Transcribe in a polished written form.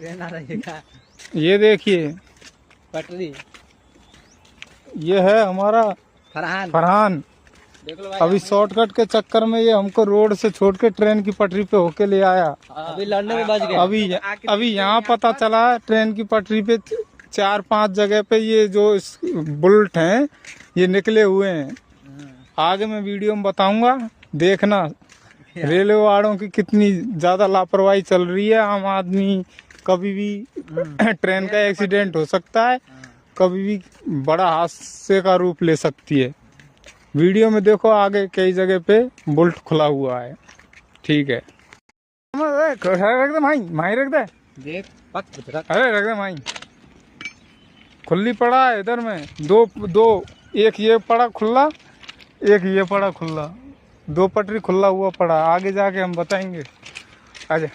Train आ रही है। ये देखिए पटरी। ये है हमारा फरहान। देख लो भाई, अभी शॉर्टकट के चक्कर में ये हमको रोड से छोड़ के ट्रेन की पटरी पे होके ले आया। अभी लड़ने में बच गया। अभी यहाँ पता चला ट्रेन की पटरी पे 4-5 जगह पे ये जो बुलेट हैं ये निकले हुए हैं। आगे मैं वीडियो में बताऊंगा, देखना रेलवे वालों की कितनी ज्यादा लापरवाही चल रही है। आम आदमी कभी भी ट्रेन का एक्सीडेंट हो सकता है, कभी भी बड़ा हादसे का रूप ले सकती है। वीडियो में देखो आगे कई जगह पे बुलेट खुला हुआ है। ठीक है, रख दे माही रख दे। देख अरे रख दे माही, खुली पड़ा है इधर में। दो एक ये पड़ा खुला, एक ये पड़ा खुला, 2 पटरी खुला हुआ पड़ा। आगे जाके हम बताएंगे। आजा।